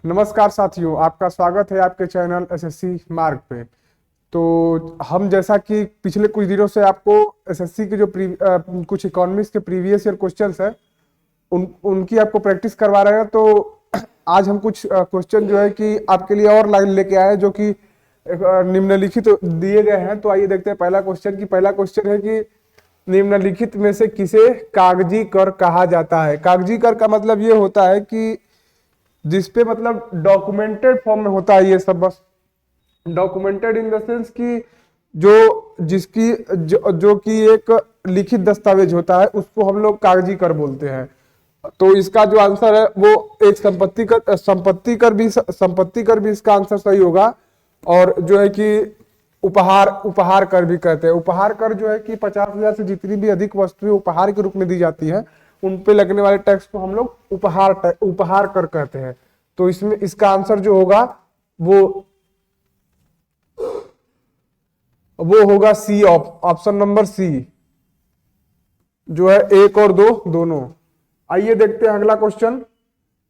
नमस्कार साथियों, आपका स्वागत है आपके चैनल एसएससी मार्ग पे। तो हम जैसा कि पिछले कुछ दिनों से आपको एसएससी के जो कुछ इकोनॉमिक्स के प्रीवियस ईयर क्वेश्चंस है उनकी आपको प्रैक्टिस करवा रहे हैं। तो आज हम कुछ क्वेश्चन जो है कि आपके लिए और लाइन लेके आए हैं, जो कि निम्नलिखित दिए गए हैं। तो आइए देखते हैं पहला क्वेश्चन है कि निम्नलिखित में से किसे कागजी कर कहा जाता है। कागजी कर का मतलब ये होता है कि जिसपे मतलब डॉक्यूमेंटेड फॉर्म में होता है ये सब। बस डॉक्यूमेंटेड इन द सेंस कि जो कि एक लिखित दस्तावेज होता है, उसको हम लोग कागजी कर बोलते हैं। तो इसका जो आंसर है वो एक संपत्ति कर भी इसका आंसर सही होगा। और जो है कि उपहार कर भी कहते हैं। उपहार कर जो है कि 50,000 से जितनी भी अधिक वस्तुएं उपहार के रूप में दी जाती है, उन पे लगने वाले टैक्स को हम लोग उपहार कर कहते हैं। तो इसमें इसका आंसर जो होगा वो होगा सी, ऑप्शन नंबर सी, जो है 1 और 2 दोनों। आइए देखते हैं अगला क्वेश्चन।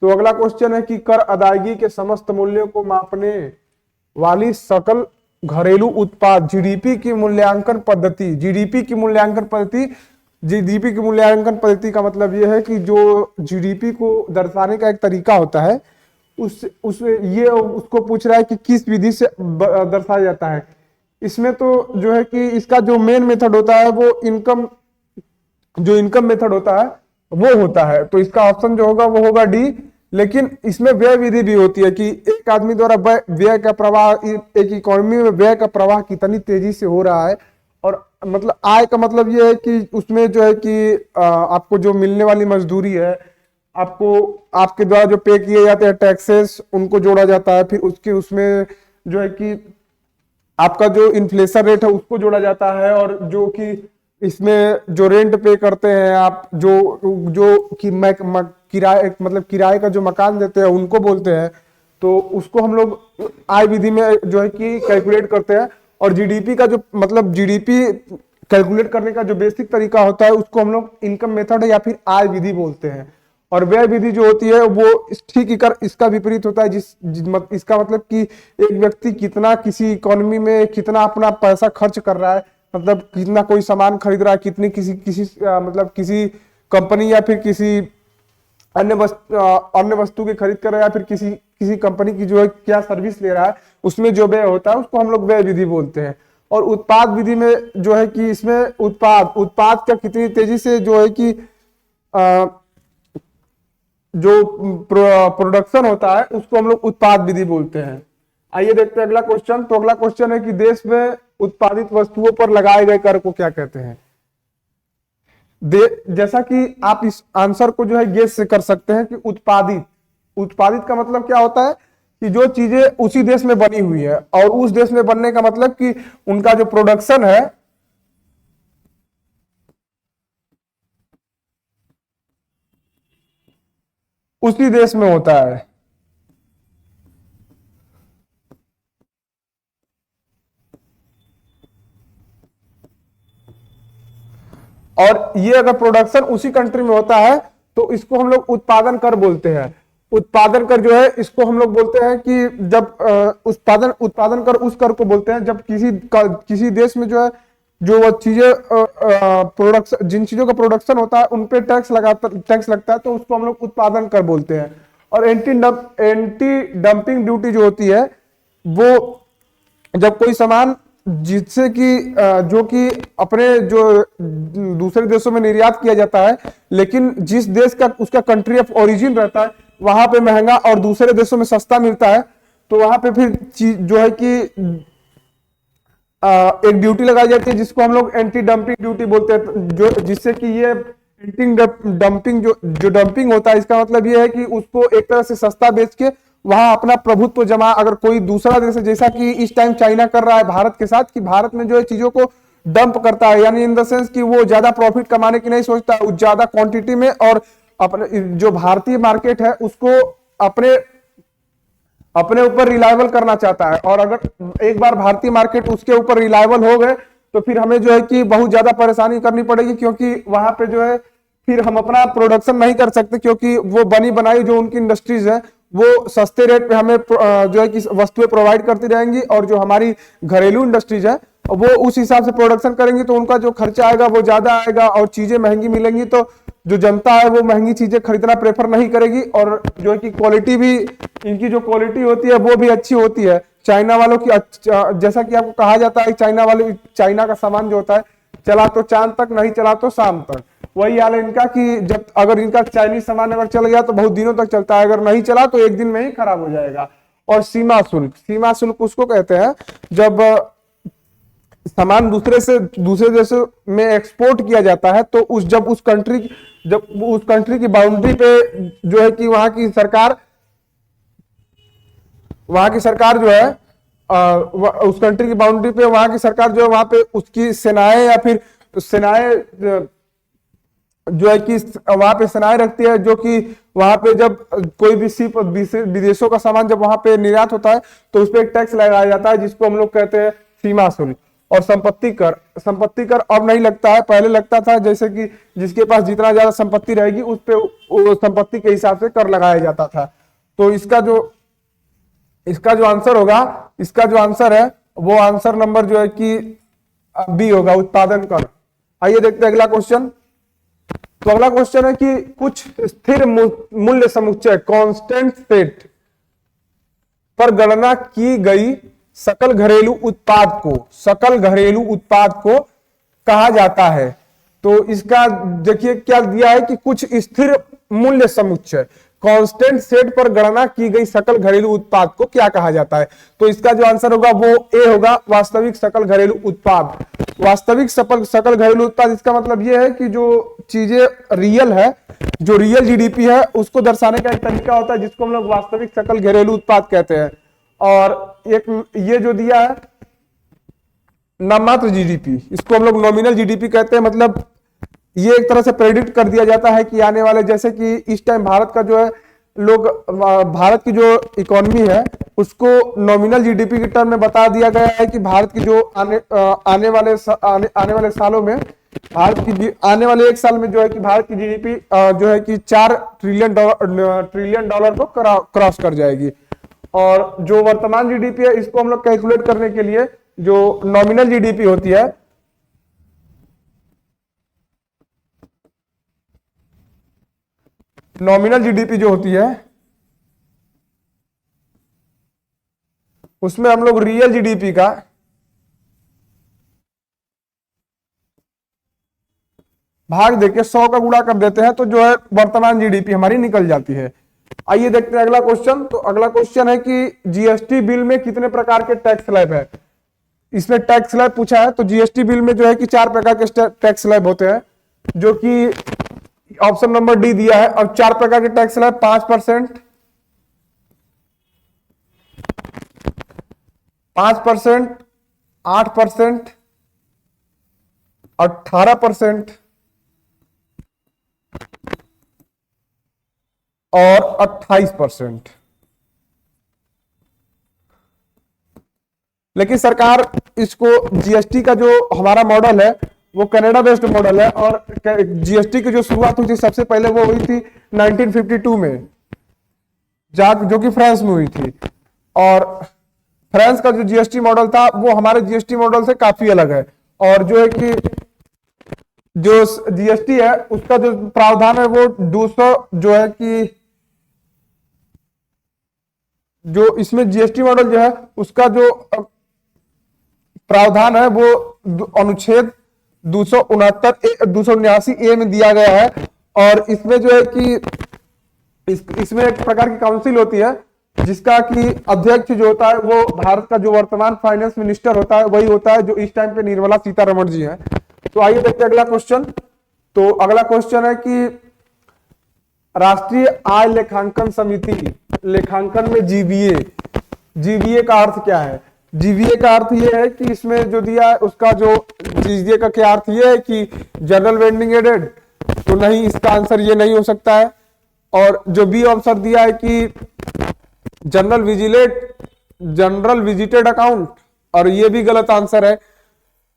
तो अगला क्वेश्चन है कि कर अदायगी के समस्त मूल्यों को मापने वाली सकल घरेलू उत्पाद जीडीपी की मूल्यांकन पद्धति। जीडीपी की मूल्यांकन पद्धति का मतलब यह है कि जो जीडीपी को दर्शाने का एक तरीका होता है, उसको पूछ रहा है कि किस विधि से दर्शाया जाता है। इसमें तो जो है कि इसका जो मेन मेथड होता है वो इनकम मेथड होता है वो होता है। तो इसका ऑप्शन जो होगा वो होगा डी। लेकिन इसमें व्यय विधि भी होती है कि एक आदमी द्वारा व्यय का प्रवाह, एक इकोनॉमी में व्यय का प्रवाह कितनी तेजी से हो रहा है। और मतलब आय का मतलब ये है कि उसमें जो है कि आपको जो मिलने वाली मजदूरी है, आपको आपके द्वारा जो पे किए जाते हैं टैक्सेस, उनको जोड़ा जाता है। फिर उसमें जो है कि आपका जो इन्फ्लेशन रेट है उसको जोड़ा जाता है। और जो कि इसमें जो रेंट पे करते हैं आप, जो कि किराए का जो मकान देते हैं उनको बोलते हैं। तो उसको हम लोग आय विधि में जो है कि कैलकुलेट करते हैं। और जीडीपी का जो मतलब जीडीपी कैलकुलेट करने का जो बेसिक तरीका होता है उसको हम लोग इनकम मेथड या फिर आय विधि बोलते हैं। और व्यय विधि जो होती है वो ठीक इसका विपरीत होता है। इसका मतलब कि एक व्यक्ति कितना किसी इकोनॉमी में कितना अपना पैसा खर्च कर रहा है, मतलब कितना कोई सामान खरीद रहा है, कितनी मतलब किसी कंपनी या फिर किसी अन्य वस्तु की खरीद कर रहा है, या फिर किसी कंपनी की जो है क्या सर्विस ले रहा है, उसमें जो व्यय होता है उसको हम लोग व्यय विधि बोलते हैं। और उत्पाद विधि में जो है कि इसमें उत्पाद का कितनी तेजी से जो है कि जो प्रोडक्शन होता है उसको हम लोग उत्पाद विधि बोलते हैं। आइए देखते हैं अगला क्वेश्चन। तो अगला क्वेश्चन है कि देश में उत्पादित वस्तुओं पर लगाए गए कर को क्या कहते हैं। जैसा कि आप इस आंसर को जो है गेस से कर सकते हैं कि उत्पादित का मतलब क्या होता है कि जो चीजें उसी देश में बनी हुई है। और उस देश में बनने का मतलब कि उनका जो प्रोडक्शन है उसी देश में होता है। और ये अगर प्रोडक्शन उसी कंट्री में होता है तो इसको हम लोग उत्पादन कर बोलते हैं। उत्पादन कर जो है इसको हम लोग बोलते हैं कि जब उत्पादन कर उस कर को बोलते हैं जब किसी देश में जो है जो वो चीजें प्रोडक्शन, जिन चीजों का प्रोडक्शन होता है उन पे टैक्स लगता है, तो उसको हम लोग उत्पादन कर बोलते हैं। और एंटी डंपिंग ड्यूटी जो होती है वो जब कोई सामान जिससे कि जो कि अपने जो दूसरे देशों में निर्यात किया जाता है, लेकिन जिस देश का उसका कंट्री ऑफ ओरिजिन रहता है वहां पे महंगा और दूसरे देशों में सस्ता मिलता है, तो वहां पे फिर जो है कि एक ड्यूटी लगाई जाती है जिसको हम लोग एंटी डंपिंग ड्यूटी बोलते हैं। जो जिससे कि ये एंटी डंपिंग जो डंपिंग होता है, इसका मतलब ये है कि उसको एक तरह से सस्ता बेच के वहां अपना प्रभुत्व जमा, अगर कोई दूसरा देश है जैसा कि इस टाइम चाइना कर रहा है भारत के साथ, कि भारत में जो है चीजों को डंप करता है, यानी इन द सेंस कि वो ज्यादा प्रॉफिट कमाने की नहीं सोचता, ज्यादा क्वांटिटी में, और अपने जो भारतीय मार्केट है उसको अपने ऊपर रिलायबल करना चाहता है। और अगर एक बार भारतीय मार्केट उसके ऊपर रिलायबल हो गए तो फिर हमें जो है कि बहुत ज्यादा परेशानी करनी पड़ेगी, क्योंकि वहां पे जो है फिर हम अपना प्रोडक्शन नहीं कर सकते, क्योंकि वो बनी बनाई जो उनकी इंडस्ट्रीज है वो सस्ते रेट पे हमें जो है कि वस्तुएं प्रोवाइड करती रहेंगी, और जो हमारी घरेलू इंडस्ट्रीज है वो उस हिसाब से प्रोडक्शन करेंगी, तो उनका जो खर्चा आएगा वो ज्यादा आएगा और चीजें महंगी मिलेंगी, तो जो जनता है वो महंगी चीजें खरीदना प्रेफर नहीं करेगी। और जो है कि क्वालिटी भी, इनकी जो क्वालिटी होती है वो भी अच्छी होती है। चाइना वालों की जैसा कि आपको कहा जाता है, चाइना का सामान जो होता है चला तो चांद तक, नहीं चला तो शाम तक। वही हाल है इनका कि जब अगर इनका चाइनीज सामान अगर चल गया तो बहुत दिनों तक चलता है, अगर नहीं चला तो एक दिन में ही खराब हो जाएगा। और सीमा शुल्क उसको कहते हैं जब सामान दूसरे देशों में एक्सपोर्ट किया जाता है, तो जब उस कंट्री की बाउंड्री पे जो है कि वहां की सरकार जो है उस कंट्री की बाउंड्री पे वहां की सरकार जो है वहां पे उसकी सेनाएं या फिर सेनाएं जो है कि वहां पे सेनाएं रखती है, जो कि वहां पे जब कोई भी विदेशों का सामान जब वहां पे निर्यात होता है तो उस पर एक टैक्स लगाया जाता है, जिसको हम लोग कहते हैं सीमा शुल्क। और संपत्ति कर अब नहीं लगता है, पहले लगता था, जैसे कि जिसके पास जितना ज्यादा संपत्ति रहेगी उस पे संपत्ति के हिसाब से कर लगाया जाता था। तो इसका जो आंसर है वो आंसर नंबर जो है कि बी होगा, उत्पादन कर। आइए देखते हैं अगला क्वेश्चन। तो अगला क्वेश्चन है कि कुछ स्थिर मूल्य समुच्चय कांस्टेंट सेट पर गणना की गई सकल घरेलू उत्पाद को कहा जाता है। तो इसका देखिए क्या दिया है कि कुछ स्थिर मूल्य समुच्चय कांस्टेंट सेट पर गणना की गई सकल घरेलू उत्पाद को क्या कहा जाता है। तो इसका जो आंसर होगा वो ए होगा, वास्तविक सकल घरेलू उत्पाद। वास्तविक सकल घरेलू उत्पाद, इसका मतलब यह है कि जो चीजें रियल है, जो रियल जीडीपी है, उसको दर्शाने का एक तरीका होता है जिसको हम लोग वास्तविक सकल घरेलू उत्पाद कहते हैं। और एक ये जो दिया है नाममात्र जीडीपी, इसको हम लोग नॉमिनल जीडीपी कहते हैं। मतलब ये एक तरह से प्रेडिक्ट कर दिया जाता है कि आने वाले, जैसे कि इस टाइम भारत का जो है भारत की जो इकोनॉमी है उसको नॉमिनल जीडीपी के टर्म में बता दिया गया है कि भारत की जो आने वाले सालों में आने वाले एक साल में जो है कि भारत की जीडीपी जो है कि 4 ट्रिलियन डॉलर को क्रॉस कर जाएगी। और जो वर्तमान जीडीपी है इसको हम लोग कैलकुलेट करने के लिए जो नॉमिनल जीडीपी होती है, नॉमिनल जीडीपी जो होती है उसमें हम लोग रियल जीडीपी का भाग देके 100 का गुणा कर देते हैं, तो जो है वर्तमान जीडीपी हमारी निकल जाती है। आइए देखते हैं अगला क्वेश्चन। तो अगला क्वेश्चन है कि जीएसटी बिल में कितने प्रकार के टैक्स स्लैब है। इसमें टैक्स स्लैब पूछा है, तो जीएसटी बिल में जो है कि 4 प्रकार के टैक्स स्लैब होते हैं, जो कि ऑप्शन नंबर डी दिया है। और 4 प्रकार के टैक्स स्लैब 5%, 8%, 18% और 28%। लेकिन सरकार इसको जीएसटी का जो हमारा मॉडल है वो कनाडा बेस्ड मॉडल है, और जीएसटी की जो शुरुआत हुई थी सबसे पहले वो हुई थी 1952 में, जो कि फ्रांस में हुई थी। और फ्रांस का जो जीएसटी मॉडल था वो हमारे जीएसटी मॉडल से काफी अलग है। और जो है कि जो जीएसटी है उसका जो प्रावधान है वो 200 जो है कि जो इसमें जीएसटी मॉडल जो है उसका जो प्रावधान है वो अनुच्छेद 279 ए में दिया गया है। और इसमें जो है कि इसमें एक प्रकार की काउंसिल होती है जिसका कि अध्यक्ष जो होता है वो भारत का जो वर्तमान फाइनेंस मिनिस्टर होता है वही होता है, जो इस टाइम पे निर्मला सीतारमण जी हैं। तो आइए देखते हैं अगला क्वेश्चन। तो अगला क्वेश्चन है कि राष्ट्रीय आय लेखांकन समिति लेखांकन में जीवीए का अर्थ क्या है। जीवीए का अर्थ ये है कि इसमें जो दिया है उसका जो जीवीए का क्या अर्थ ये है कि जनरल वेंडिंग एडेड, तो नहीं, इसका आंसर ये नहीं हो सकता है। और जो बी ऑप्शन दिया है कि जनरल विजिटेड अकाउंट, और ये भी गलत आंसर है।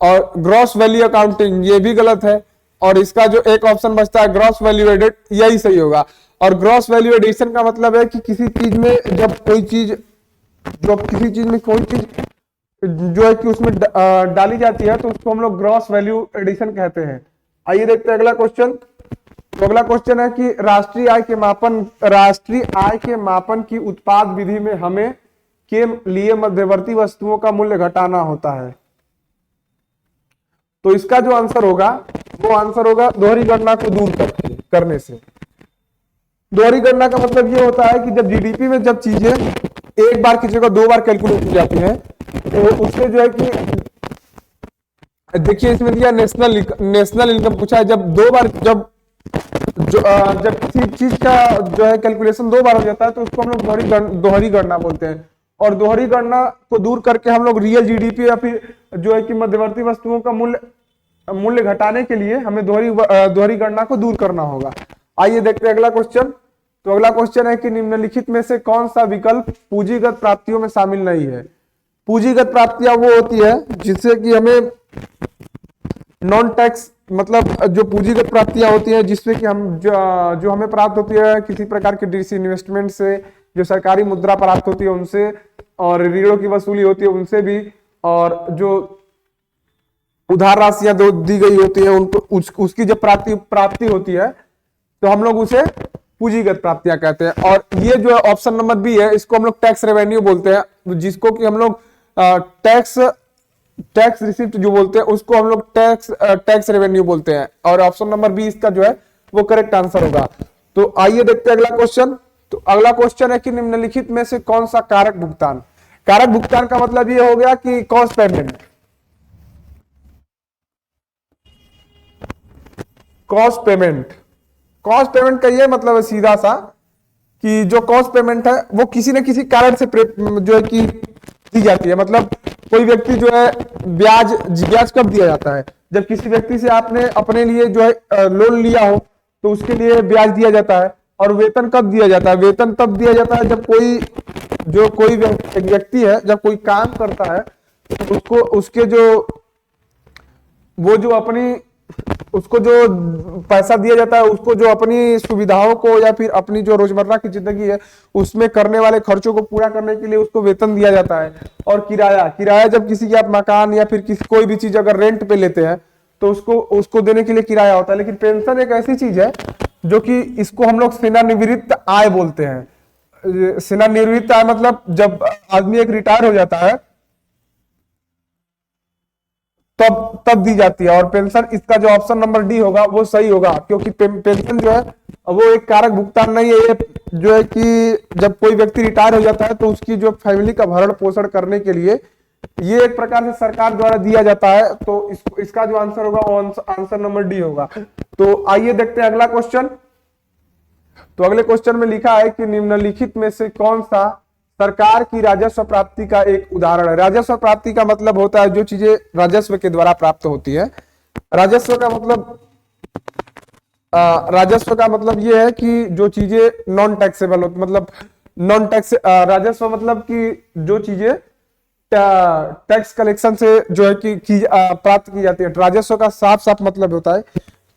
और ग्रॉस वैल्यू अकाउंटिंग, ये भी गलत है। और इसका जो एक ऑप्शन बचता है ग्रॉस वैल्यू एडेड, यही सही होगा। और ग्रॉस वैल्यू एडिशन का मतलब है कि किसी चीज में जब कोई चीज, जब किसी चीज में कोई चीज जो है कि उसमें डाली जाती है तो उसको हम लोग ग्रॉस वैल्यू एडिशन कहते हैं। आइए देखते हैं अगला क्वेश्चन। तो अगला क्वेश्चन है कि राष्ट्रीय आय के मापन की उत्पाद विधि में हमें के लिए मध्यवर्ती वस्तुओं का मूल्य घटाना होता है। तो इसका जो आंसर होगा वो आंसर होगा दोहरी गणना को दूर करने से। दोहरी गणना का मतलब ये होता है कि जब जीडीपी में जब चीजें एक बार की जगह दो बार कैलकुलेट की जाती हैं तो उससे जो है कि देखिए इसमें दिया नेशनल इनकम पूछा है। जब दो बार जब किसी चीज का जो है कैलकुलेशन दो बार हो जाता है तो उसको हम लोग दोहरी गणना बोलते हैं। और दोहरी गणना को दूर करके हम लोग रियल जीडीपी या फिर जो है कि मध्यवर्ती वस्तुओं का मूल्य घटाने के लिए हमें दोहरी गणना को दूर करना होगा। आइए देखते हैं अगला क्वेश्चन। तो अगला क्वेश्चन है कि निम्नलिखित में से कौन सा विकल्प पूंजीगत प्राप्तियों में शामिल नहीं है। पूंजीगत प्राप्तियां वो होती है जिससे कि हमें नॉन टैक्स, मतलब जो पूंजीगत प्राप्तियां होती हैं जिससे कि हम जो हमें प्राप्त होती है किसी प्रकार के डिसइन्वेस्टमेंट से, जो सरकारी मुद्रा प्राप्त होती है उनसे, और ऋणों की वसूली होती है उनसे भी, और जो उधार राशियां दी गई होती है उनको उसकी जब प्राप्ति होती है तो हम लोग उसे पूंजीगत प्राप्तियां कहते हैं। और ये जो है ऑप्शन नंबर बी है, इसको हम लोग टैक्स रेवेन्यू बोलते हैं, जिसको कि हम लोग टैक्स रिसिप्ट जो बोलते हैं उसको हम लोग टैक्स रेवेन्यू बोलते हैं। और ऑप्शन नंबर बी इसका जो है वो करेक्ट आंसर होगा। तो आइए देखते हैं अगला क्वेश्चन। तो अगला क्वेश्चन है कि निम्नलिखित में से कौन सा कारक भुगतान का मतलब ये हो गया कि कॉस्ट पेमेंट। कॉस्ट पेमेंट का ये मतलब है सीधा सा कि जो कॉस्ट पेमेंट है वो किसी न किसी कारण से जो है कि दी जाती है। मतलब कोई व्यक्ति जो है ब्याज कब दिया जाता है, जब किसी व्यक्ति से आपने अपने लिए जो है लोन लिया हो तो उसके लिए ब्याज दिया जाता है। और वेतन कब दिया जाता है, वेतन तब दिया जाता है जब कोई व्यक्ति है जब कोई काम करता है उसको उसके उसको जो पैसा दिया जाता है उसको जो अपनी सुविधाओं को या फिर अपनी जो रोजमर्रा की जिंदगी है उसमें करने वाले खर्चों को पूरा करने के लिए उसको वेतन दिया जाता है। और किराया जब किसी के आप मकान या फिर कोई भी चीज अगर रेंट पे लेते हैं तो उसको देने के लिए किराया होता है। लेकिन पेंशन एक ऐसी चीज है जो कि इसको हम लोग सेवानिवृत्त आय बोलते हैं। सेवानिवृत्त आय मतलब जब आदमी एक रिटायर हो जाता है तब दी जाती है। और पेंशन, इसका जो ऑप्शन नंबर डी होगा वो सही होगा, क्योंकि पेंशन जो है वो एक कारक भुगतान नहीं है। ये जो है कि जब कोई व्यक्ति रिटायर हो जाता है तो उसकी जो फैमिली का भरण पोषण करने के लिए ये एक प्रकार से सरकार द्वारा दिया जाता है। तो इसका जो आंसर होगा वो आंसर नंबर डी होगा। तो आइए देखते हैं अगला क्वेश्चन। तो अगले क्वेश्चन में लिखा है कि निम्नलिखित में से कौन सा सरकार की राजस्व प्राप्ति का एक उदाहरण है। राजस्व प्राप्ति का मतलब होता है जो चीजें राजस्व के द्वारा प्राप्त होती है। राजस्व का मतलब ये है कि जो चीजें नॉन टैक्सेबल होती, मतलब नॉन टैक्स राजस्व मतलब कि जो चीजें टैक्स कलेक्शन से जो है कि प्राप्त की जाती है। राजस्व का साफ साफ मतलब होता है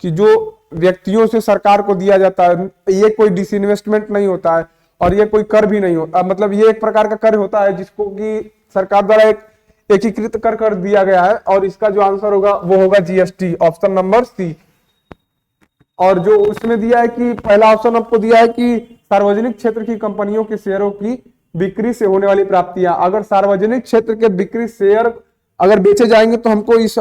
कि जो व्यक्तियों से सरकार को दिया जाता है, ये कोई डिसइन्वेस्टमेंट नहीं होता है और ये कोई कर भी नहीं होता। मतलब ये एक प्रकार का कर होता है जिसको कि सरकार द्वारा एक एकीकृत कर दिया गया है। और इसका जो आंसर होगा वो होगा जीएसटी, ऑप्शन नंबर सी। और जो उसमें दिया है कि पहला ऑप्शन आपको दिया है कि सार्वजनिक क्षेत्र की कंपनियों के शेयरों की बिक्री से होने वाली प्राप्तियां, अगर सार्वजनिक क्षेत्र के बिक्री शेयर अगर बेचे जाएंगे तो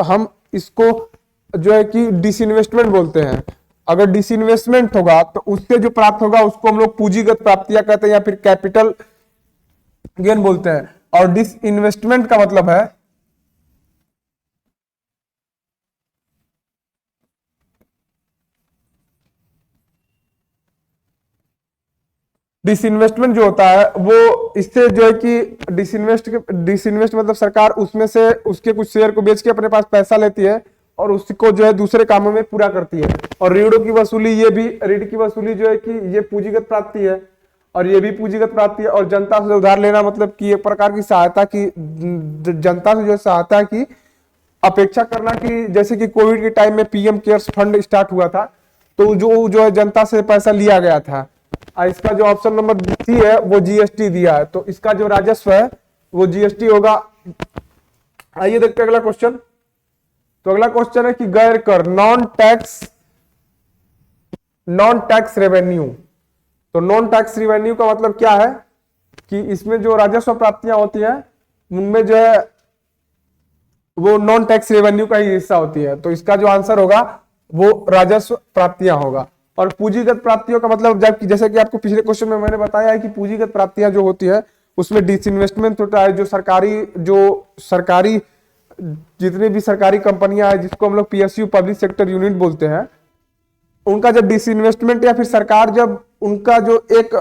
हम इसको जो है कि डिसइन्वेस्टमेंट बोलते हैं। अगर डिसइन्वेस्टमेंट होगा तो उससे जो प्राप्त होगा उसको हम लोग पूंजीगत प्राप्तियां कहते हैं या फिर कैपिटल गेन बोलते हैं। और डिसइन्वेस्टमेंट का मतलब है डिसइन्वेस्टमेंट जो होता है वो इससे जो है कि डिसइन्वेस्ट मतलब सरकार उसमें से उसके कुछ शेयर को बेच के अपने पास पैसा लेती है और उसको जो है दूसरे कामों में पूरा करती है। और ऋणों की वसूली, ये भी ऋण की वसूली जो है कि ये पूंजीगत प्राप्ति है और ये भी पूंजीगत प्राप्ति है। और जनता से उधार लेना मतलब कि एक प्रकार की सहायता की, जनता से जो सहायता की अपेक्षा करना कि जैसे कि कोविड के टाइम में पीएम केयर्स फंड स्टार्ट हुआ था तो जो है जनता से पैसा लिया गया था इसका जो ऑप्शन नंबर सी है वो जीएसटी दिया है, तो इसका जो राजस्व है वो जीएसटी होगा। आइए देखते हैं अगला क्वेश्चन। तो अगला क्वेश्चन है कि गैर कर नॉन टैक्स रेवेन्यू। तो नॉन टैक्स रेवेन्यू का मतलब क्या है कि इसमें जो राजस्व प्राप्तियां होती हैं उनमें जो है वो नॉन टैक्स रेवेन्यू का ही हिस्सा होती है, तो इसका जो आंसर होगा वो राजस्व प्राप्तियां होगा। और पूंजीगत प्राप्तियों का मतलब जबकि जैसे कि आपको पिछले क्वेश्चन में मैंने बताया है कि पूंजीगत प्राप्तियां जो होती है उसमें डिसइन्वेस्टमेंट होता है, जो सरकारी जितनी भी सरकारी कंपनियां हैं जिसको हम लोग पीएसयू पब्लिक सेक्टर यूनिट बोलते हैं, उनका जब डिसइन्वेस्टमेंट या फिर सरकार जब उनका जो एक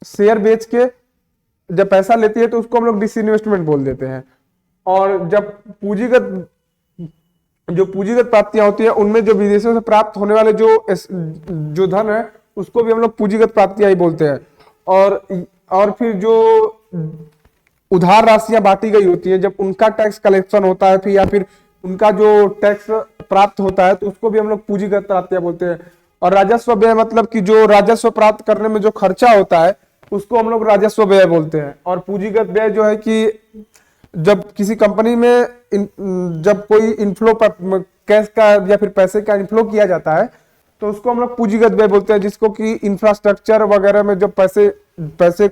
शेयर बेच के जब पैसा लेती है तो उसको हम लोग डिसइन्वेस्टमेंट बोल देते हैं। और जब पूंजीगत प्राप्तियां होती है उनमें जो विदेशों से प्राप्त होने वाले जो धन है उसको भी हम लोग पूंजीगत प्राप्तियां ही बोलते हैं। और फिर जो उधार राशियां बांटी गई होती है जब उनका टैक्स कलेक्शन होता है फिर या फिर उनका जो टैक्स प्राप्त होता है तो उसको भी हम लोग पूंजीगत प्राप्तियां बोलते हैं। और राजस्व व्यय मतलब कि जो राजस्व प्राप्त करने में जो खर्चा होता है उसको हम लोग राजस्व व्यय बोलते हैं। और पूंजीगत व्यय जो है कि जब किसी कंपनी में जब कोई इनफ्लो कैश का या फिर पैसे का इनफ्लो किया जाता है तो उसको हम लोग पूंजीगत व्यय बोलते हैं, जिसको कि इंफ्रास्ट्रक्चर वगैरह में जब पैसे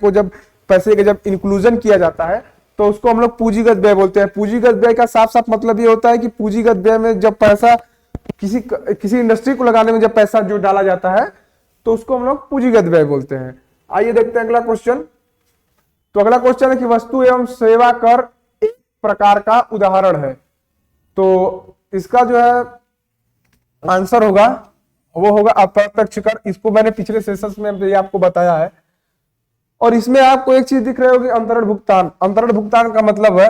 के जब इंक्लूजन किया जाता है तो उसको हम लोग पूंजीगत व्यय बोलते हैं। पूंजीगत व्यय का साफ साफ मतलब ये होता है कि पूंजीगत व्यय में जब पैसा किसी इंडस्ट्री को लगाने में जब पैसा जो डाला जाता है तो उसको हम लोग पूंजीगत व्यय बोलते हैं। आइए देखते हैं अगला क्वेश्चन। तो अगला क्वेश्चन है कि वस्तु एवं सेवा कर एक प्रकार का उदाहरण है। तो इसका जो है आंसर होगा वो होगा अप्रत्यक्ष कर। इसको मैंने पिछले सेशंस में आपको बताया है। और इसमें आपको एक चीज दिख रही होगी, अंतरण भुगतान। अंतरण भुगतान का मतलब है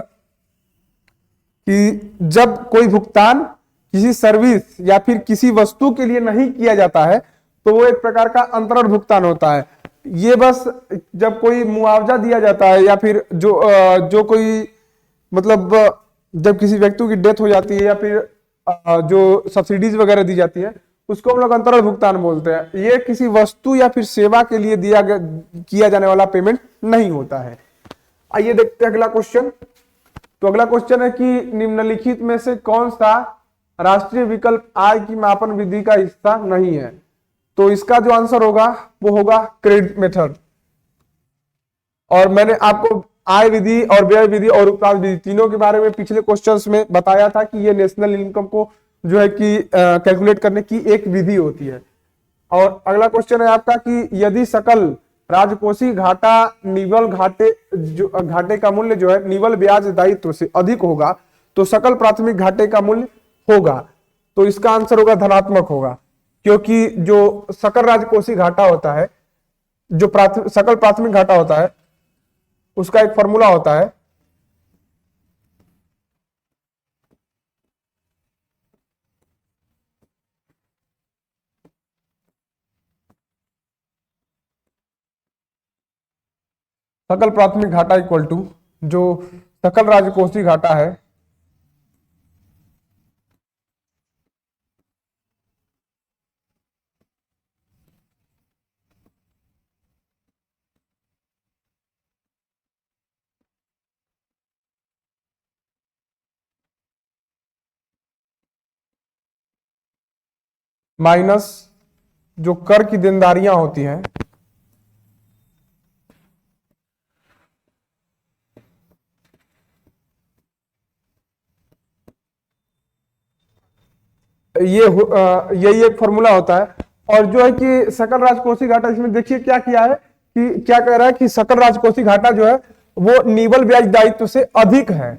कि जब कोई भुगतान किसी सर्विस या फिर किसी वस्तु के लिए नहीं किया जाता है तो वो एक प्रकार का अंतरण भुगतान होता है। ये बस जब कोई मुआवजा दिया जाता है या फिर जो कोई मतलब जब किसी व्यक्ति की डेथ हो जाती है या फिर जो सब्सिडीज वगैरह दी जाती है उसको हम लोग अंतरण भुगतान बोलते हैं। ये किसी वस्तु या फिर सेवा के लिए किया जाने वाला पेमेंट नहीं होता है। आइए देखते हैं अगला क्वेश्चन। तो अगला क्वेश्चन है कि निम्नलिखित में से कौन सा राष्ट्रीय विकल्प आय की मापन विधि का हिस्सा नहीं है। तो इसका जो आंसर होगा वो होगा क्रेडिट मेथड। और मैंने आपको आय विधि और व्यय विधि और उपरांत विधि तीनों के बारे में पिछले क्वेश्चंस में बताया था कि ये नेशनल इनकम को जो है कि कैलकुलेट करने की एक विधि होती है। और अगला क्वेश्चन है आपका कि यदि सकल राजकोषीय घाटा निवल घाटे का मूल्य जो है निवल ब्याज दायित्व से अधिक होगा तो सकल प्राथमिक घाटे का मूल्य होगा। तो इसका आंसर होगा धनात्मक होगा, क्योंकि जो सकल राजकोषीय घाटा होता है, जो सकल प्राथमिक घाटा होता है उसका एक फॉर्मूला होता है सकल प्राथमिक घाटा इक्वल टू जो सकल राजकोषीय घाटा है माइनस जो कर की देनदारियां होती हैं यही एक फॉर्मूला होता है। और जो है कि सकल राजकोषीय घाटा, इसमें देखिए क्या किया है कि क्या कह रहा है कि सकल राजकोषीय घाटा जो है वो निवल ब्याज दायित्व से अधिक है।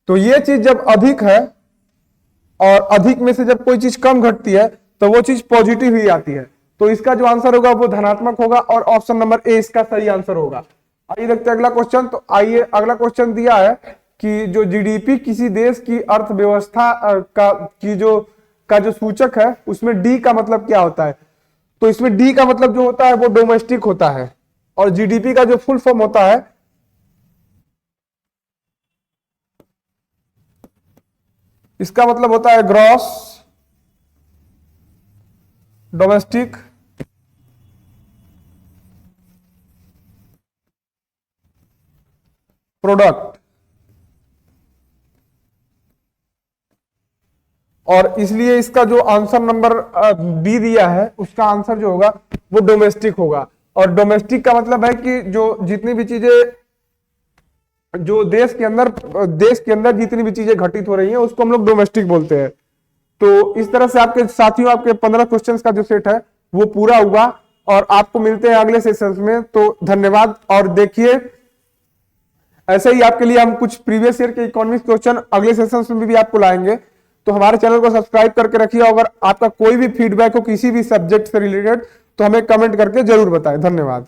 तो ये चीज जब अधिक है और अधिक में से जब कोई चीज कम घटती है तो वो चीज पॉजिटिव ही आती है। तो इसका जो आंसर होगा वो धनात्मक होगा और ऑप्शन नंबर ए इसका सही आंसर होगा। आइए देखते हैं अगला क्वेश्चन। तो आइए अगला क्वेश्चन दिया है कि जो जीडीपी किसी देश की अर्थव्यवस्था का जो सूचक है उसमें डी का मतलब क्या होता है। तो इसमें डी का मतलब जो होता है वो डोमेस्टिक होता है और जीडीपी का जो फुल फॉर्म होता है इसका मतलब होता है ग्रॉस डोमेस्टिक प्रोडक्ट, और इसलिए इसका जो आंसर नंबर बी दिया है उसका आंसर जो होगा वो डोमेस्टिक होगा। और डोमेस्टिक का मतलब है कि जो जितनी भी चीजें जो देश के अंदर जितनी भी चीजें घटित हो रही हैं उसको हम लोग डोमेस्टिक बोलते हैं। तो इस तरह से आपके साथियों आपके 15 क्वेश्चंस का जो सेट है वो पूरा हुआ, और आपको मिलते हैं अगले सेशंस में। तो धन्यवाद। और देखिए ऐसे ही आपके लिए हम कुछ प्रीवियस ईयर के इकोनॉमिक्स क्वेश्चन अगले सेशंस में भी आपको लाएंगे। तो हमारे चैनल को सब्सक्राइब करके रखिए। अगर आपका कोई भी फीडबैक हो किसी भी सब्जेक्ट से रिलेटेड तो हमें कमेंट करके जरूर बताएं। धन्यवाद।